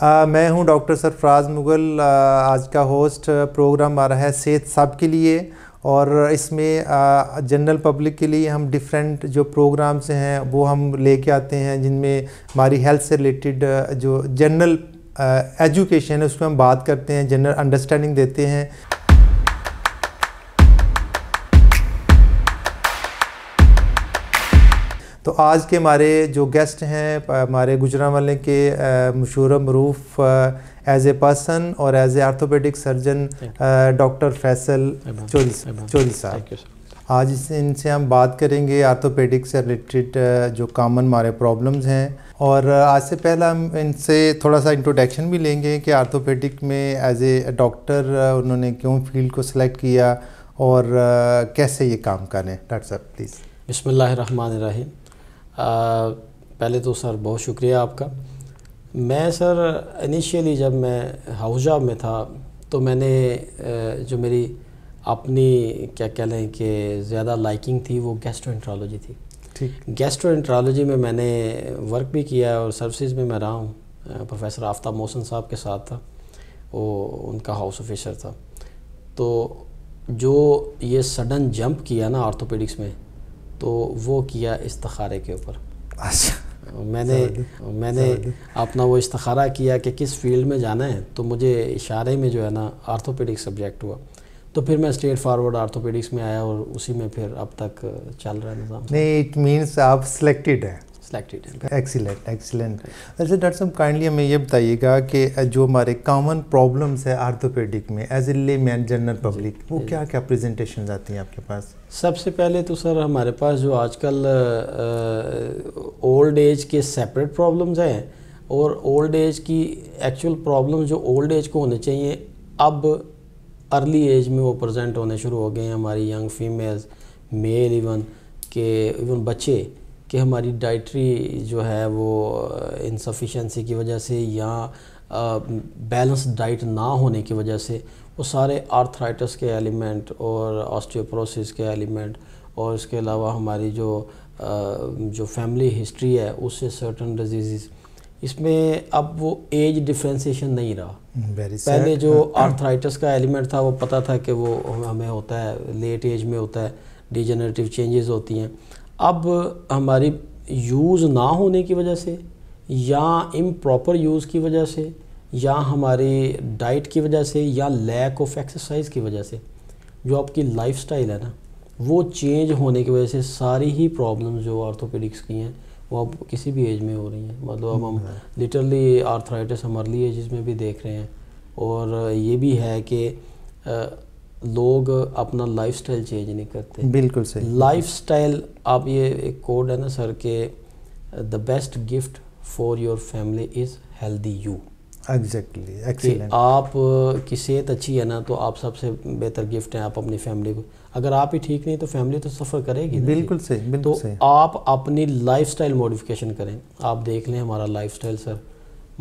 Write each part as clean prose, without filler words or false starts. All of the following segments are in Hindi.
मैं हूं डॉक्टर सरफराज मुगल। आज का होस्ट प्रोग्राम आ रहा है सेहत सब के लिए, और इसमें जनरल पब्लिक के लिए हम डिफरेंट जो प्रोग्राम्स हैं वो हम लेके आते हैं, जिनमें हमारी हेल्थ से रिलेटेड जो जनरल एजुकेशन है उसमें हम बात करते हैं, जनरल अंडरस्टैंडिंग देते हैं। तो आज के हमारे जो गेस्ट हैं हमारे गुजरांवाले के मशहूर मरूफ एज ए पर्सन और as a orthopaedic surgeon doctor Faisal Chaudhry साहब। आज इनसे हम बात करेंगे आर्थोपेडिक से रिलेटेड जो कॉमन हमारे प्रॉब्लम्स हैं, और आज से पहला हम इनसे थोड़ा सा इंट्रोडक्शन भी लेंगे कि आर्थोपेडिक में एज ए डॉक्टर उन्होंने क्यों फील्ड को सिलेक्ट किया और कैसे ये काम करें। डॉक्टर साहब प्लीज़। बिस्मिल्लाहिर्रहमानिर्रहीम। पहले तो सर बहुत शुक्रिया आपका। मैं सर इनिशियली जब मैं हाउस जॉब में था तो मैंने जो मेरी अपनी क्या कह लें कि ज़्यादा लाइकिंग थी वो गैस्ट्रोएंटरोलॉजी थी। ठीक। गैस्ट्रोएंटरोलॉजी में मैंने वर्क भी किया और सर्विसेज में मैं रहा हूँ। प्रोफेसर आफ्ताब मोहसिन साहब के साथ था, वो उनका हाउस ऑफिसर था। तो जो ये सडन जंप किया ना आर्थोपेडिक्स में, तो वो किया इस्तिखारे के ऊपर। अच्छा। मैंने अपना वो इस्तिखारा किया कि किस फील्ड में जाना है, तो मुझे इशारे में जो है ना आर्थोपेडिक्स सब्जेक्ट हुआ। तो फिर मैं स्ट्रेट फॉरवर्ड आर्थोपेडिक्स में आया और उसी में फिर अब तक चल रहा है निज़ाम। नहीं, इट मीन्स आप सिलेक्टेड हैं। एक्सीलेंट। वैसे डॉक्टर साहब काइंडली हमें ये बताइएगा कि जो हमारे कॉमन प्रॉब्लम्स है आर्थोपेडिक में as a layman general public, वो क्या क्या प्रेजेंटेशन आती हैं आपके पास? सबसे पहले तो सर हमारे पास जो आजकल ओल्ड एज के सेपरेट प्रॉब्लम्स हैं और ओल्ड एज की एक्चुअल प्रॉब्लम जो ओल्ड एज को होने चाहिए अब अर्ली एज में वो प्रेजेंट होने शुरू हो गए हैं। हमारी यंग फीमेल्स, मेल इवन बच्चे कि हमारी डाइटरी जो है वो इनसफिशेंसी की वजह से या बैलेंस डाइट ना होने की वजह से वो सारे आर्थराइटिस के एलिमेंट और ऑस्टियोपोरोसिस के एलिमेंट, और इसके अलावा हमारी जो फैमिली हिस्ट्री है उससे सर्टन डिजीज़, इसमें अब वो एज डिफ्रेंशिएशन नहीं रहा। पहले जो आर्थराइटिस का एलिमेंट था वो पता था कि वो हमें होता है लेट एज में होता है, डिजेनरेटिव चेंजेस होती हैं। अब हमारी यूज़ ना होने की वजह से या इम्प्रॉपर यूज़ की वजह से या हमारी डाइट की वजह से या लैक ऑफ एक्सरसाइज की वजह से जो आपकी लाइफस्टाइल है ना वो चेंज होने की वजह से सारी ही प्रॉब्लम्स जो आर्थोपेडिक्स की हैं वो अब किसी भी एज में हो रही हैं। मतलब अब हम लिटरली आर्थराइटिस हम अर्ली एज में भी देख रहे हैं। और ये भी है कि लोग अपना लाइफस्टाइल चेंज नहीं करते। बिल्कुल सही। लाइफस्टाइल, आप ये एक कोड है ना सर के the best gift for your family is healthy you. Exactly, excellent. आप की सेहत अच्छी है ना तो आप सबसे बेहतर गिफ्ट हैं आप अपनी फैमिली को। अगर आप ही ठीक नहीं तो फैमिली तो सफ़र करेगी। बिल्कुल सही, बिल्कुल तो सही। आप अपनी लाइफस्टाइल मॉडिफिकेशन करें। आप देख लें हमारा लाइफस्टाइल सर,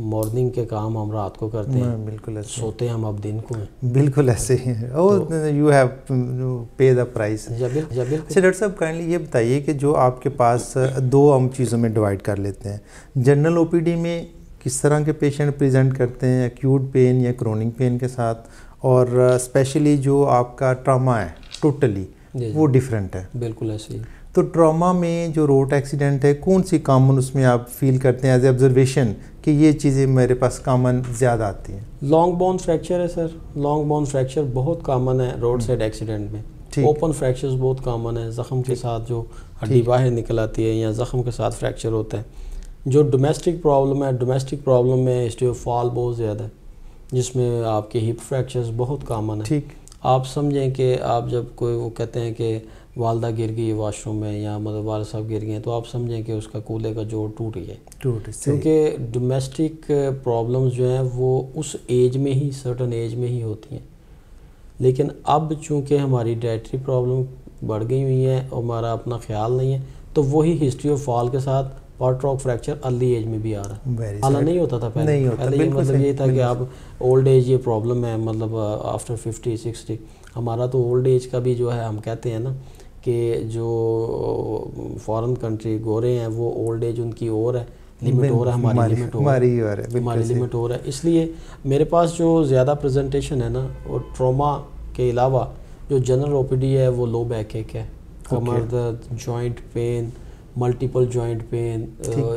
मॉर्निंग के काम हम रात को करते हैं, बिल्कुल ऐसे सोते हम अब दिन को हैं। बिल्कुल ऐसे ही है। यू हैव पे द प्राइस। डॉक्टर साहब काइंडली ये बताइए कि जो आपके पास दो हम चीज़ों में डिवाइड कर लेते हैं, जनरल ओपीडी में किस तरह के पेशेंट प्रेजेंट करते हैं, एक्यूट पेन या क्रोनिक पेन के साथ, और स्पेशली जो आपका ट्रॉमा है टोटली वो डिफरेंट है। बिल्कुल ऐसे ही। तो ट्रॉमा में जो रोड एक्सीडेंट है कौन सी कॉमन उसमें आप फील करते हैं एज ए ऑब्जर्वेशन कि ये चीज़ें मेरे पास कॉमन ज़्यादा आती हैं? लॉन्ग बोन फ्रैक्चर है सर। लॉन्ग बोन फ्रैक्चर बहुत कॉमन है रोड साइड एक्सीडेंट में। ओपन फ्रैक्चर्स बहुत कॉमन है, ज़ख्म के साथ जो हड्डी बाहर निकल आती है या ज़ख्म के साथ फ्रैक्चर होता है। जो डोमेस्टिक प्रॉब्लम है, डोमेस्टिक प्रॉब्लम में हिस्ट्री ऑफ फॉल बहुत ज़्यादा है, जिसमें आपके हिप फ्रैक्चर्स बहुत कॉमन है। ठीक। आप समझें कि आप जब कोई वो कहते हैं कि वालदा गिर गई वॉशरूम में या मतलब वाल साहब गिर गए, तो आप समझें कि उसका कूल्हे का जोड़ टूट गया। क्योंकि डोमेस्टिक प्रॉब्लम्स जो हैं वो उस एज में ही, सर्टन एज में ही होती हैं। लेकिन अब चूँकि हमारी डाइटरी प्रॉब्लम बढ़ गई हुई है और हमारा अपना ख्याल नहीं है, तो वही हिस्ट्री ऑफ फॉल के साथ पार्ट्रॉक फ्रैक्चर अर्ली एज में भी आ रहा है। हालांकि नहीं होता था पहले। ये मतलब ये था कि आप ओल्ड एज ये प्रॉब्लम है, मतलब आफ्टर 50-60। हमारा तो ओल्ड एज का भी जो है हम कहते हैं ना कि जो फॉरेन कंट्री गोरे हैं वो ओल्ड एज उनकी और है, लिमिट हो रहा है, हमारी लिमिट हो रहा है। इसलिए मेरे पास जो ज़्यादा प्रेजेंटेशन है ना, और ट्रॉमा के अलावा जो जनरल ओपीडी है वो लो बैक एक है, कमर दर्द, joint pain, multiple joint pain,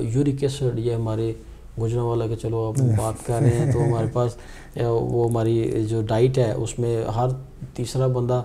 uric acid, ये हमारे गुजरांवाला के चलो आप बात कर रहे हैं तो हमारे पास वो हमारी जो डाइट है उसमें हर तीसरा बंदा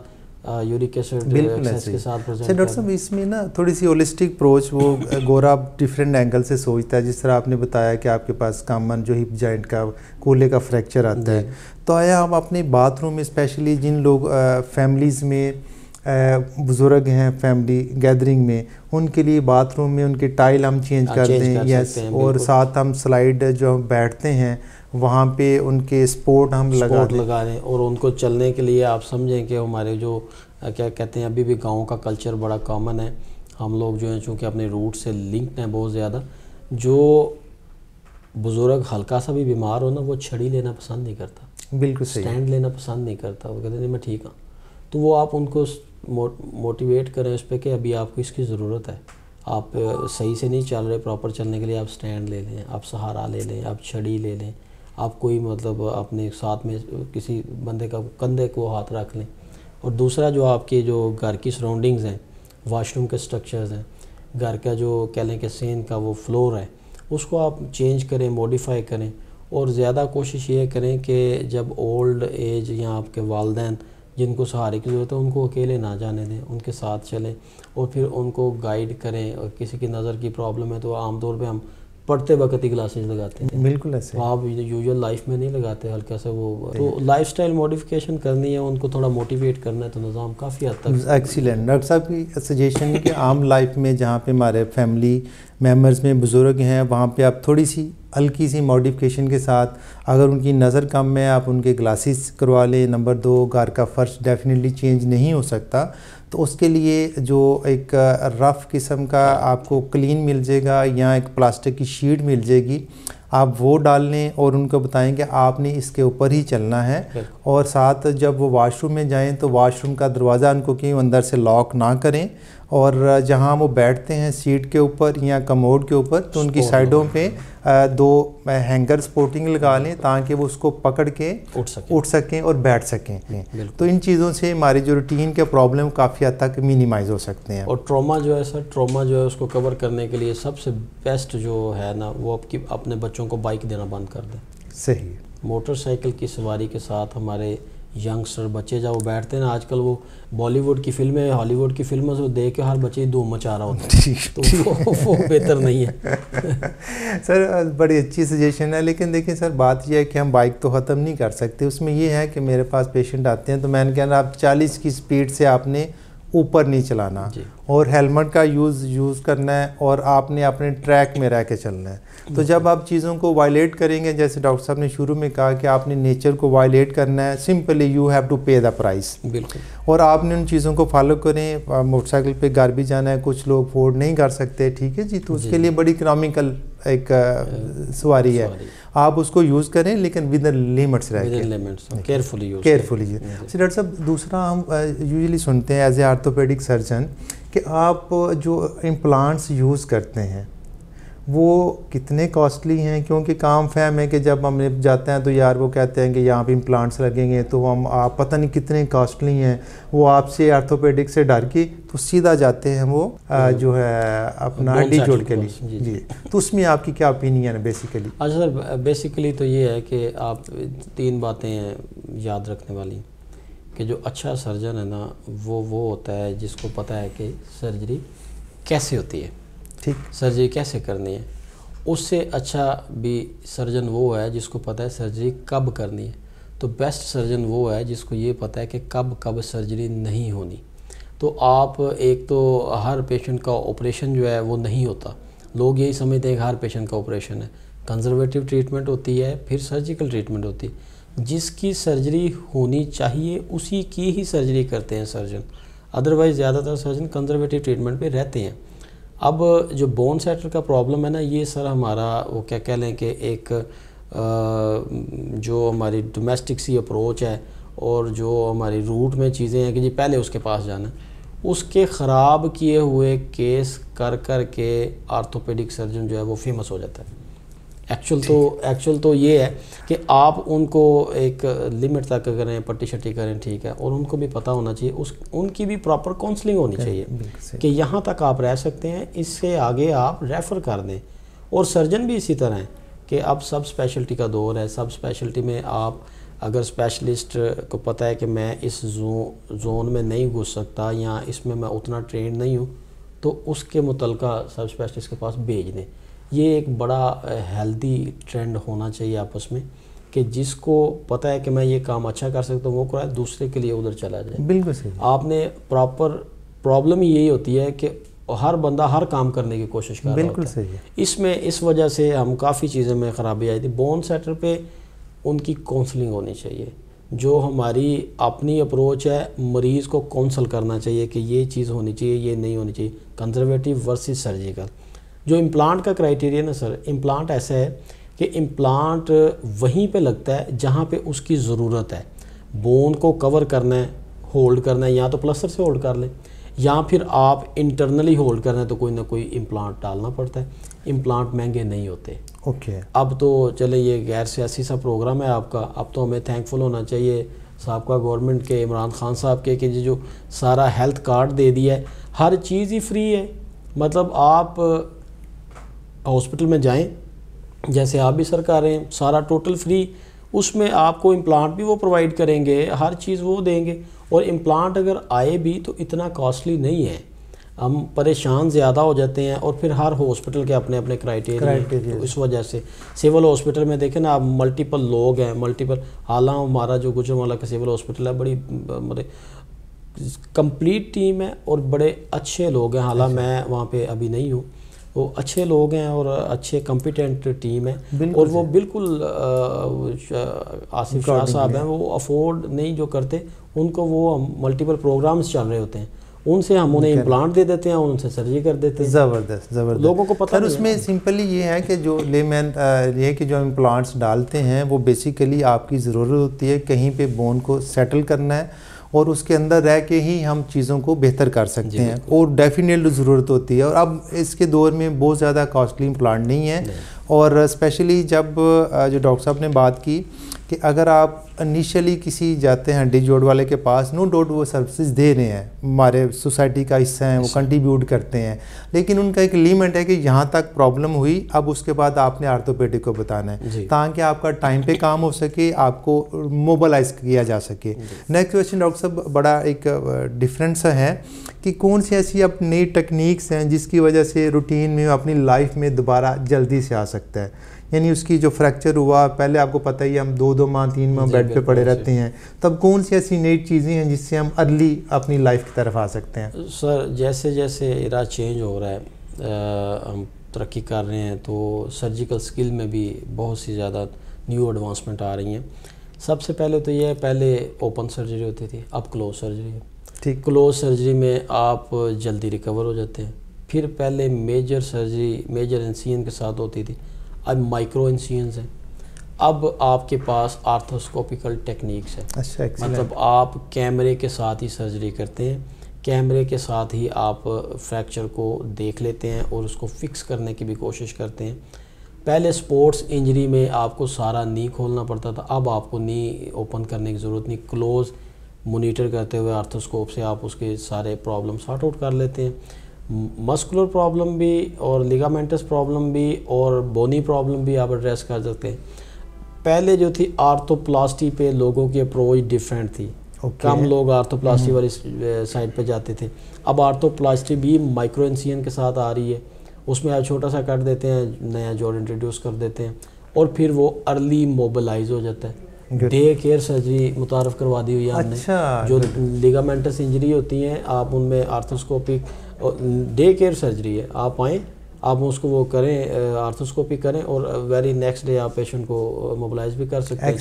यूरिक एसिड एक्सेस के साथ प्रेजेंट। डॉक्टर साहब इसमें ना थोड़ी सी होलिस्टिक अप्रोच, वो गोरा डिफरेंट एंगल से सोचता है। जिस तरह आपने बताया कि आपके पास कॉमन जो हिप जॉइंट का कूल्हे का फ्रैक्चर आता है, तो आया आप अपने बाथरूम में स्पेशली जिन लोग फैमिलीज़ में बुज़ुर्ग हैं फैमिली गैदरिंग में, उनके लिए बाथरूम में उनके टाइल हम चेंज कर दें, यस, और साथ हम स्लाइड जो हम बैठते हैं वहाँ पे उनके सपोर्ट हम लगा दें, और उनको चलने के लिए आप समझें कि हमारे जो क्या कहते हैं, अभी भी गाँव का कल्चर बड़ा कॉमन है। हम लोग जो हैं चूँकि अपने रूट से लिंक्ड हैं बहुत ज़्यादा, जो बुज़ुर्ग हल्का सा भी बीमार हो ना, वो छड़ी लेना पसंद नहीं करता, बिल्कुल सही, स्टैंड लेना पसंद नहीं करता, वो कहते नहीं मैं ठीक हूँ। तो वो आप उनको मोटिवेट करें इस पर कि अभी आपको इसकी ज़रूरत है, आप सही से नहीं चल रहे, प्रॉपर चलने के लिए आप स्टैंड ले लें, आप सहारा ले लें, आप छड़ी ले लें, आप कोई मतलब अपने साथ में किसी बंदे का कंधे को हाथ रख लें। और दूसरा जो आपके जो घर की सराउंडिंग्स हैं, वॉशरूम के स्ट्रक्चर्स हैं, घर का जो कह लें कि सेन का वो फ्लोर है, उसको आप चेंज करें, मॉडिफाई करें। और ज़्यादा कोशिश ये करें कि जब ओल्ड एज या आपके वालिदैन जिनको सहारे की ज़रूरत है उनको अकेले ना जाने दें, उनके साथ चलें और फिर उनको गाइड करें। और किसी की नज़र की प्रॉब्लम है तो आमतौर पे हम पढ़ते वक्त ही ग्लासेस लगाते हैं, बिल्कुल ऐसे आप यूजुअल लाइफ में नहीं लगाते, हल्का सा वो। तो लाइफस्टाइल मॉडिफिकेशन करनी है, उनको थोड़ा मोटिवेट करना है, तो निज़ाम काफ़ी हद तक एक्सीलेंट। डॉक्टर साहब की सजेशन है कि आम लाइफ में जहाँ पे हमारे फैमिली मेम्बर्स में बुज़ुर्ग हैं, वहाँ पे आप थोड़ी सी हल्की सी मॉडिफिकेशन के साथ, अगर उनकी नज़र कम है आप उनके ग्लासेस करवा लें। नंबर 2, घर का फ़र्श डेफिनेटली चेंज नहीं हो सकता, तो उसके लिए जो एक रफ़ किस्म का आपको क्लीन मिल जाएगा या एक प्लास्टिक की शीट मिल जाएगी, आप वो डाल लें और उनको बताएं कि आपने इसके ऊपर ही चलना है। और साथ जब वो वॉशरूम में जाएं तो वॉशरूम का दरवाज़ा उनको कहीं अंदर से लॉक ना करें, और जहाँ वो बैठते हैं सीट के ऊपर या कमोड के ऊपर, तो उनकी साइडों पे 2 हैंगर सपोर्टिंग लगा लें ताकि वो उसको पकड़ के उठ सकें और बैठ सकें। तो इन चीज़ों से हमारी जो रूटीन के प्रॉब्लम काफ़ी हद तक मिनिमाइज़ हो सकते हैं। और ट्रॉमा जो है सर, ट्रॉमा जो है उसको कवर करने के लिए सबसे बेस्ट जो है ना, वो आपकी अपने बच्चों को बाइक देना बंद कर दें। सही, मोटरसाइकिल की सवारी के साथ हमारे यंगस्टर बच्चे जब वो बैठते हैं ना, आजकल वो बॉलीवुड की फिल्में, हॉलीवुड की फिल्मों से देख के हर बच्चे धूम मचा रहा होता है, तो वो बेहतर नहीं है। सर बड़ी अच्छी सजेशन है, लेकिन देखिए सर बात यह है कि हम बाइक तो ख़त्म नहीं कर सकते। उसमें ये है कि मेरे पास पेशेंट आते हैं तो मैंने कहना आप 40 की स्पीड से आपने ऊपर नहीं चलाना, और हेलमेट का यूज़ करना है, और आपने अपने ट्रैक में रह के चलना है। तो जब आप चीज़ों को वायलेट करेंगे, जैसे डॉक्टर साहब ने शुरू में कहा कि आपने नेचर को वायलेट करना है, सिंपली यू हैव टू पे द प्राइस। बिल्कुल, और आपने उन चीज़ों को फॉलो करें। मोटरसाइकिल पे घर भी जाना है, कुछ लोग अफोर्ड नहीं कर सकते, ठीक है जी, तो उसके लिए बड़ी इकोनॉमिकल एक सवारी है, आप उसको यूज़ करें लेकिन विद लिमिट्स रह के, केयरफुली जी। डॉक्टर साहब दूसरा हम यूजुअली सुनते हैं एज ए आर्थोपेडिक सर्जन कि आप जो इम्प्लांट्स यूज़ करते हैं वो कितने कॉस्टली हैं, क्योंकि काम फैम है कि जब हम जाते हैं तो यार वो कहते हैं कि यहाँ पे इम्प्लांट्स लगेंगे, तो हम आप पता नहीं कितने कॉस्टली हैं, वो आपसे आर्थोपेडिक से डर के तो सीधा जाते हैं वो जो है अपना हड्डी जोड़ के लिए जी। तो उसमें आपकी क्या ओपिनियन है बेसिकली? अच्छा सर, बेसिकली तो ये है कि आप 3 बातें हैं याद रखने वाली, कि जो अच्छा सर्जन है ना वो होता है जिसको पता है कि सर्जरी कैसे होती है, ठीक, सर्जरी कैसे करनी है। उससे अच्छा भी सर्जन वो है जिसको पता है सर्जरी कब करनी है। तो बेस्ट सर्जन वो है जिसको ये पता है कि कब सर्जरी नहीं होनी। तो आप एक तो हर पेशेंट का ऑपरेशन जो है वो नहीं होता, लोग यही समझते हैं कि हर पेशेंट का ऑपरेशन है। कंजर्वेटिव ट्रीटमेंट होती है, फिर सर्जिकल ट्रीटमेंट होती है। जिसकी सर्जरी होनी चाहिए उसी की ही सर्जरी करते हैं सर्जन, अदरवाइज़ ज़्यादातर सर्जन कंजर्वेटिव ट्रीटमेंट पे रहते हैं। अब जो बोन सेटर का प्रॉब्लम है ना, ये सर हमारा वो क्या कह लें कि एक जो हमारी डोमेस्टिक सी अप्रोच है और जो हमारी रूट में चीज़ें हैं कि जी पहले उसके पास जाना, उसके ख़राब किए हुए केस कर कर के आर्थोपेडिक सर्जन जो है वो फेमस हो जाता है। एक्चुअल तो ये है कि आप उनको एक लिमिट तक करें, पट्टी शट्टी करें, ठीक है, और उनको भी पता होना चाहिए, उनकी भी प्रॉपर काउंसलिंग होनी चाहिए कि यहाँ तक आप रह सकते हैं, इससे आगे आप रेफ़र कर दें। और सर्जन भी इसी तरह हैं कि अब सब स्पेशलिटी का दौर है। सब स्पेशलिटी में आप अगर स्पेशलिस्ट को पता है कि मैं इस जोन में नहीं घुस सकता या इसमें मैं उतना ट्रेंड नहीं हूँ, तो उसके मुतलका सब स्पेशलिस्ट के पास भेज दें। ये एक बड़ा हेल्दी ट्रेंड होना चाहिए आपस में कि जिसको पता है कि मैं ये काम अच्छा कर सकता हूँ वो कराए, दूसरे के लिए उधर चला जाए। बिल्कुल सही। आपने प्रॉब्लम यही होती है कि हर बंदा हर काम करने की कोशिश कर रहा होता है। बिल्कुल सही है। इसमें इस वजह से हम काफ़ी चीज़ों में ख़राबी आई थी। बोन सेटर पे उनकी काउंसलिंग होनी चाहिए। जो हमारी अपनी अप्रोच है, मरीज़ को काउंसल करना चाहिए कि ये चीज़ होनी चाहिए, ये नहीं होनी चाहिए। Conservative versus surgical. जो इम्प्लांट का क्राइटेरिया ना सर, इम्प्लांट ऐसा है कि इम्प्लांट वहीं पे लगता है जहाँ पे उसकी ज़रूरत है। बोन को कवर करना है, होल्ड करना है, या तो प्लास्टर से होल्ड कर लें, या फिर आप इंटरनली होल्ड करना है तो कोई ना कोई इम्प्लांट डालना पड़ता है। इम्प्लांट महंगे नहीं होते। ओके। अब तो चले ये गैर सियासी सा प्रोग्राम है आपका, अब तो हमें थैंकफुल होना चाहिए साबका गवर्नमेंट के, इमरान खान साहब के, कि जो सारा हेल्थ कार्ड दे दिया है, हर चीज़ ही फ्री है। मतलब आप हॉस्पिटल में जाएं, जैसे आप भी सर कर रहे हैं, सारा टोटल फ्री, उसमें आपको इम्प्लांट भी वो प्रोवाइड करेंगे, हर चीज़ वो देंगे। और इम्प्लांट अगर आए भी तो इतना कॉस्टली नहीं है। हम परेशान ज़्यादा हो जाते हैं और फिर हर हॉस्पिटल के अपने अपने क्राइटेरिया, तो इस वजह से सिविल हॉस्पिटल में देखें ना आप, मल्टीपल लोग हैं, मल्टीपल। हालांकि हमारा जो गुजरांवाला का सिविल हॉस्पिटल है, बड़ी मतलब कंप्लीट टीम है और बड़े अच्छे लोग हैं। हालांकि मैं वहाँ पे अभी नहीं हूँ, वो अच्छे लोग हैं और अच्छे कॉम्पिटेंट टीम है। और वो बिल्कुल आसिफ शाह साहब हैं, वो अफोर्ड नहीं जो करते, उनको वो मल्टीपल प्रोग्राम्स चल रहे होते हैं, उनसे हम उन्हें इम्प्लांट दे देते हैं, उनसे सर्जरी कर देते हैं। ज़बरदस्त लोगों को पता नहीं। उसमें सिंपली ये है कि जो लेमैन ये कि जो इम्प्लांट्स डालते हैं वो बेसिकली आपकी ज़रूरत होती है कहीं पे बोन को सेटल करना है, और उसके अंदर रह के ही हम चीज़ों को बेहतर कर सकते हैं, और डेफिनेटली ज़रूरत होती है। और अब इसके दौर में बहुत ज़्यादा कॉस्टली इम्प्लांट नहीं है। और स्पेशली जब जो डॉक्टर साहब ने बात की कि अगर आप इनिशियली किसी जाते हैं हड्डी जोड़ वाले के पास, नो डाउट वो सर्विसेज दे रहे हैं, हमारे सोसाइटी का हिस्सा हैं, वो कंट्रीब्यूट करते हैं, लेकिन उनका एक लिमिट है कि यहाँ तक प्रॉब्लम हुई, अब उसके बाद आपने आर्थोपेडिक को बताना है ताकि आपका टाइम पे काम हो सके, आपको मोबलाइज किया जा सके। नेक्स्ट क्वेश्चन डॉक्टर साहब बड़ा एक डिफरेंट सा है कि कौन सी ऐसी अब नई टेक्निक्स हैं जिसकी वजह से रूटीन में अपनी लाइफ में दोबारा जल्दी से आ सकता है। यानी उसकी जो फ्रैक्चर हुआ, पहले आपको पता ही हम 2 माह 3 माह बेड पे पड़े रहते हैं, तब कौन सी ऐसी नई चीज़ें हैं जिससे हम अर्ली अपनी लाइफ की तरफ आ सकते हैं? सर जैसे जैसे इरा चेंज हो रहा है, हम तरक्की कर रहे हैं, तो सर्जिकल स्किल में भी बहुत सी ज़्यादा न्यू एडवांसमेंट आ रही हैं। सबसे पहले तो ये, पहले ओपन सर्जरी होती थी, अब क्लोज सर्जरी है। ठीक, क्लोज सर्जरी में आप जल्दी रिकवर हो जाते हैं। फिर पहले मेजर सर्जरी मेजर इंसिजन के साथ होती थी, अब माइक्रो इंसिजन्स हैं। अब आपके पास आर्थोस्कोपिकल टेक्निक्स है। अच्छा, मतलब आप कैमरे के साथ ही सर्जरी करते हैं, कैमरे के साथ ही आप फ्रैक्चर को देख लेते हैं और उसको फिक्स करने की भी कोशिश करते हैं। पहले स्पोर्ट्स इंजरी में आपको सारा नी खोलना पड़ता था, अब आपको नी ओपन करने की ज़रूरत नहीं, क्लोज मोनीटर करते हुए आर्थोस्कोप से आप उसके सारे प्रॉब्लम सॉर्ट आउट कर लेते हैं। मस्कुलर प्रॉब्लम भी और लिगामेंटस प्रॉब्लम भी और बोनी प्रॉब्लम भी आप एड्रेस कर सकते हैं। पहले जो थी आर्थोप्लास्टी पे लोगों की अप्रोच डिफरेंट थी। कम लोग आर्थोप्लास्टी वाली साइड पे जाते थे। अब आर्थोप्लास्टी भी माइक्रो इंसिजन के साथ आ रही है, उसमें आप छोटा सा कट देते हैं, नया जोड़ इंट्रोड्यूस कर देते हैं और फिर वो अर्ली मोबिलाइज हो जाता है। डे केयर सर्जरी मुतारफ़ करवा दी हुई है हमने। अच्छा, जो लिगामेंटस इंजरी होती हैं आप उनमें आर्थोस्कोपिक डे केयर सर्जरी है, आप आएँ, आप उसको वो करें, आर्थोस्कोपी करें और वेरी नेक्स्ट डे आप पेशेंट को मोबिलाइज भी कर सकते हैं।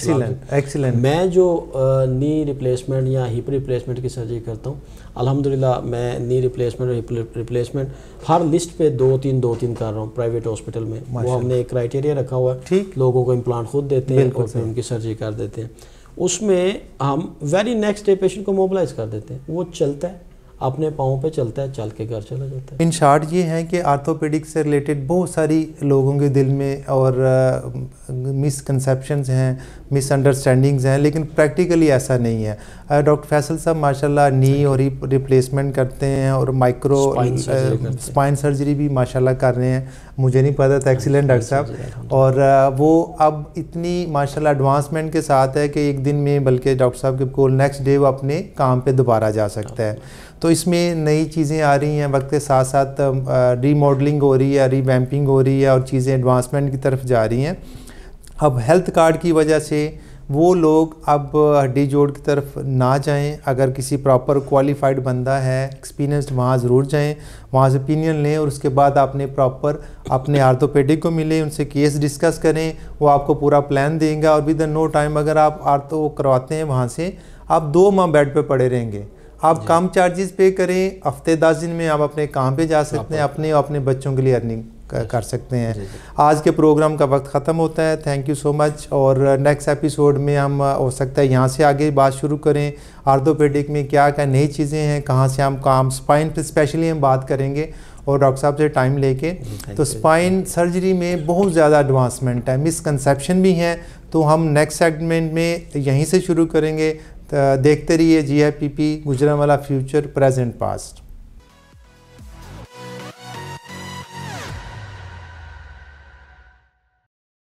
एक्सीलेंट। मैं जो नी रिप्लेसमेंट या हिप रिप्लेसमेंट की सर्जरी करता हूँ, अल्हम्दुलिल्लाह मैं नी रिप्लेसमेंट और हिप रिप्लेसमेंट हर लिस्ट पे 2-3 कर रहा हूँ प्राइवेट हॉस्पिटल में। वो हमने एक क्राइटेरिया रखा हुआ है, लोगों को इम्प्लांट खुद देते हैं और फिर उनकी सर्जरी कर देते हैं। उसमें हम वेरी नेक्स्ट डे पेशेंट को मोबिलाइज कर देते हैं, वो चलता है। अपने पाँव पे चलता है, चल के घर चला जाता है। इन शॉर्ट ये है कि आर्थोपेडिक से रिलेटेड बहुत सारी लोगों के दिल में और मिसकंसेप्शंस हैं, मिसअंडरस्टैंडिंग्स हैं, लेकिन प्रैक्टिकली ऐसा नहीं है। डॉक्टर फैसल साहब माशाल्लाह नी और रिप्लेसमेंट करते हैं और माइक्रो स्पाइन सर्जरी भी माशाल्लाह कर रहे हैं, मुझे नहीं पता था। एक्सीलेंट डॉक्टर साहब। और वो अब इतनी माशाल्लाह एडवांसमेंट के साथ है कि एक दिन में, बल्कि डॉक्टर साहब के कोल नेक्स्ट डे वो अपने काम पे दोबारा जा सकता है। तो इसमें नई चीज़ें आ रही हैं, वक्त के साथ साथ रीमॉडलिंग हो रही है, रीवैम्पिंग हो रही है और चीज़ें एडवांसमेंट की तरफ जा रही हैं। अब हेल्थ कार्ड की वजह से वो लोग अब हड्डी जोड़ की तरफ ना जाएं। अगर किसी प्रॉपर क्वालिफाइड बंदा है, एक्सपीरियंस्ड, वहाँ ज़रूर जाएं, वहाँ से ओपिनियन लें और उसके बाद आपने प्रॉपर अपने आर्थोपेडिक को मिले, उनसे केस डिस्कस करें, वो आपको पूरा प्लान देंगे। और विद इन नो टाइम अगर आप आर्थो करवाते हैं वहाँ से, आप 2 माह बेड पे पड़े रहेंगे। आप कम चार्जेस पे करें, हफ्ते 10 दिन में आप अपने काम पे जा सकते हैं, अपने और अपने बच्चों के लिए अर्निंग कर सकते हैं। आज के प्रोग्राम का वक्त ख़त्म होता है, थैंक यू सो मच। और नेक्स्ट एपिसोड में हम हो सकता है यहाँ से आगे बात शुरू करें, आर्थोपेडिक में क्या क्या नई चीज़ें हैं, कहाँ से हम काम, स्पाइन पे स्पेशली हम बात करेंगे और डॉक्टर साहब से टाइम लेके। तो स्पाइन सर्जरी में बहुत ज़्यादा एडवांसमेंट है, मिसकंसेप्शन भी हैं, तो हम नेक्स्ट सेगमेंट में यहीं से शुरू करेंगे। देखते रहिए GIPP Gujranwala future present past.